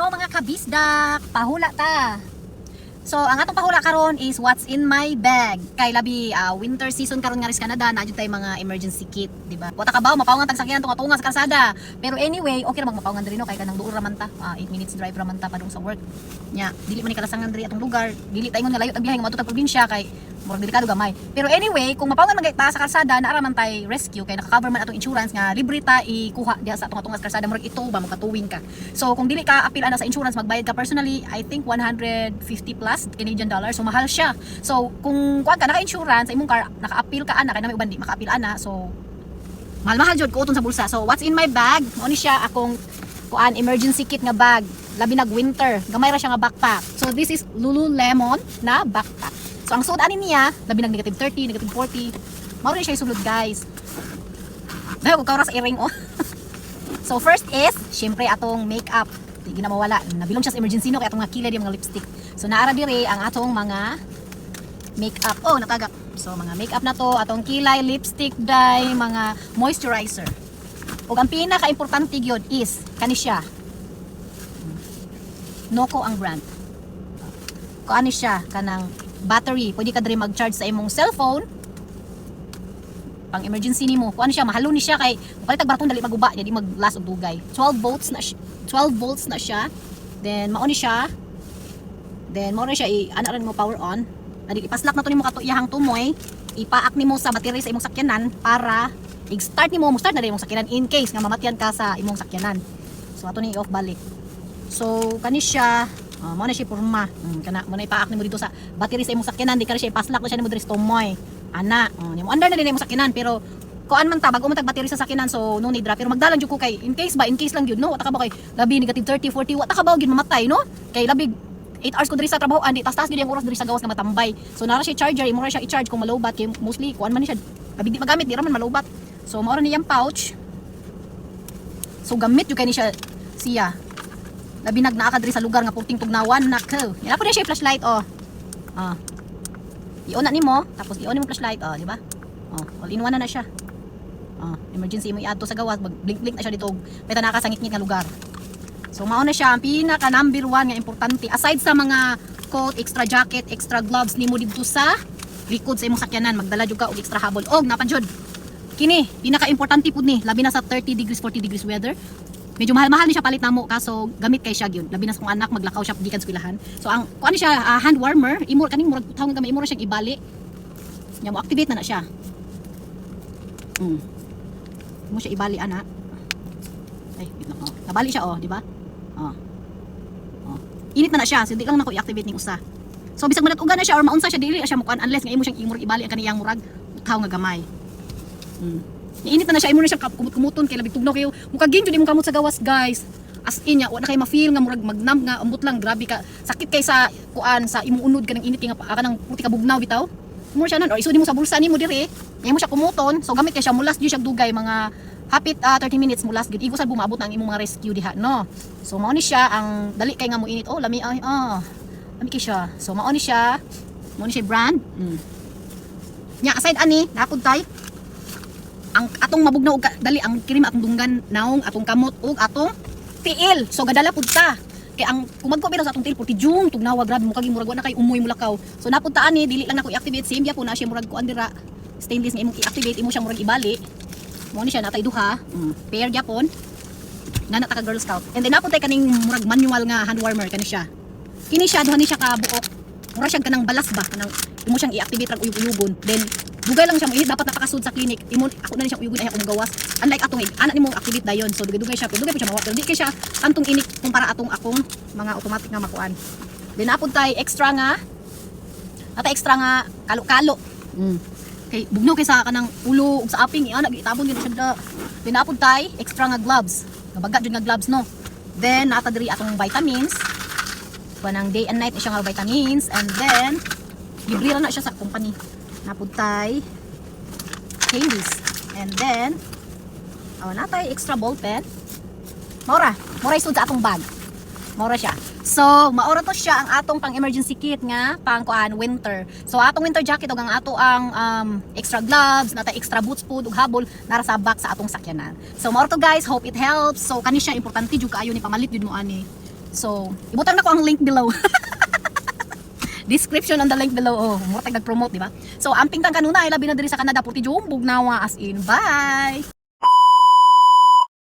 Hello mga kabisdak, pahula ta. So ang atong pahula karon is what's in my bag. Kay labi winter season karon nga ris Canada, na jud tay mga emergency kit, di ba? Wata ka ba mapawngan tag sakyan tunga sa kalsada. Pero anyway, okay ra magmapawngan diri no kay kanang duol ra man ta. 8 minutes drive ra man ta padung sa work. Nya, dili man ni kalasangan diri atong lugar. Dili ta ingon nga layo tag biyahe nga madto tag probinsya kay murag delikado gamay. Pero anyway, kung mapawngan man ta sa kalsada, naara man tay rescue kay naka-cover man atong insurance nga libre ta ikuha diha sa atong kalsada murag ito ba magkatuwing ka. So kung dili ka apil ana sa insurance, magbayad ka personally, I think 150 plus Canadian dollars. So mahal siya. So kung kuan ka naka-insurance sa imong car, naka-apil ka ana kay nami uban di maka-apil ana. So mahal jud ko uton sa bulsa. So what's in my bag? Mao ni siya akong kuan emergency kit nga bag. Labi nag winter, gamay ra siya nga backpack. So this is Lululemon na backpack. So ang suod ani niya, labi nag negative 30, negative 40. Mao rin siya sulod guys. Dayo ko sa earring oh. So first is syempre atong makeup. Di na mawala. Nabilong siya sa emergency no kay atong mga kilay di mga lipstick. So naara dire ang atong mga makeup. Oh, natagak. So mga makeup na to, atong kilay, lipstick, dye, mga moisturizer. Ug ang pinaka-importante gyud is kani siya. Noko ang brand. Kuani siya kanang battery. Pwede ka diri mag-charge sa imong cellphone. Pang emergency nimo. Kuani siya, mahalo ni siya kay palit tag baton dali maguba, jadi mag-last og dugay. 12 volts na siya. Then mao ni siya. Then mao ni siya ana rin mo power on. Adi ipaslak na to nimo kato iyahang tumoy. Ipaak nimo sa battery sa imong sakyanan para i-start nimo, mo start na imong sakyanan in case nga mamatyan ka sa imong sakyanan. So ato ni i-off balik. So kani siya, mao na siya porma. Kana mo na ipaak nimo dito sa battery sa imong sakyanan, di ka siya ipaslak na siya nimo diri sa tumoy. Ana, nimo under na din imong sakyanan pero kuan man ta bago man tag battery sa sakyanan so no need ra pero magdalan jud ko kay in case lang gyud no wata ka ba kay labi negative 30 40 wata ka ba gyud mamatay no kay labi 8 hours ko diri sa trabaho andi tas gyud ang oras diri sa gawas nga matambay so nara siya charger imo ra siya i-charge kung malowbat kay mostly kuan man ni siya labi di magamit di ra man malowbat so mao ra niyang pouch so gamit jud kay ni siya labi naa ka diri sa lugar nga purting tugnawan nako ila po na siya flashlight i-on na nimo tapos i-on nimo flashlight di ba all in one na siya emergency mo i-add to sa gawas mag blink blink na siya dito peta nakasangit-ngit nga lugar so mao na siya ang pinaka number 1 nga importante aside sa mga coat extra jacket extra gloves nimo dito sa likod sa imong sakyanan magdala jud ka og extra habol og napanjud kini pinaka importante pud ni labi na sa 30 degrees 40 degrees weather medyo mahal-mahal ni siya palit namo kaso gamit kay siya gyud labi na sa kung anak maglakaw siya gikan sa eskwelahan so ang kuan ni siya hand warmer imo kaning murag tawag gamay imo ra siya ibali nya mo activate na siya mo siya ibali ana ay nabali siya di ba init na siya so di lang nako i-activate ning usa so bisag manat-ugan na siya or maunsa siya dili siya mukuan unless nga imo siyang imong ibali ang kaniyang murag utaw nga gamay init na siya imo na siya kumut-kumuton kay labi tugnaw kayo mukagin jud imong kamot sa gawas guys as in ya wala kay ma-feel nga murag magnam nga ambot lang grabe ka sakit kay sa kuan sa imong unod kanang init nga kanang puti ka bugnaw bitaw mo siya nan or isud mo sa bulsa nimo diri imo siya kumuton so gamit kay siya mulas jud siya dugay mga hapit 30 minutes mulas gud igo sad bumaabot ang imong mga rescue diha no so mao ni siya ang dali kay nga mo init lami ay lami kay siya so mao ni siya brand nya aside ani napud tay ang atong mabugnaw dali ang kirim atong dunggan naong atong kamot ug atong tiil so gadala pud ta kay ang kumagko pero sa atong tiil puti jung tugnawa grabe mo kagi murag wa na kay umoy mulakaw so napud ta ani dili lang nako i-activate same po na siya murag kuan dira stainless nga imong i-activate imo siyang murag ibali mo ni siya natay duha pair gyapon nga nata ka Girl Scout and then napud tay kaning murag manual nga hand warmer kani siya kini siya duha ni siya ka buok mura siya kanang balas ba kanang imo siyang i-activate rag uyug-uyugon then dugay lang siya mo dapat napakasud sa clinic imo ako na ni siyang uyugon ay akong gawas unlike atong ana nimo activate dayon so dugay siya pero dugay pa siya mawat pero di kay siya kantong init kumpara akong mga automatic nga makuan then napud tay extra nga kalo-kalo kay bugnaw kay sa kanang ulo ug sa aping ana gitabon gyud siya then napud tay extra nga gloves nabaga jud nga gloves no then nata diri atong vitamins kanang day and night siya nga vitamins and then libre na siya sa company napud tay candies and then natay extra ball pen mora isud sa atong bag mora siya so maora to siya ang atong pang emergency kit nga pang kuan winter so atong winter jacket ug ang ato ang extra gloves natay extra boots pud ug habol nara sa box sa atong sakyanan so maora to guys hope it helps so kani siya importante jud kaayo ni pamalit jud mo ani So, ibutang na ko ang link below. Description on the link below. Oh, murag nag-promote, di ba? So, amping tang kanuna ay labi na diri sa Canada, puti jumbog nawa as in. Bye.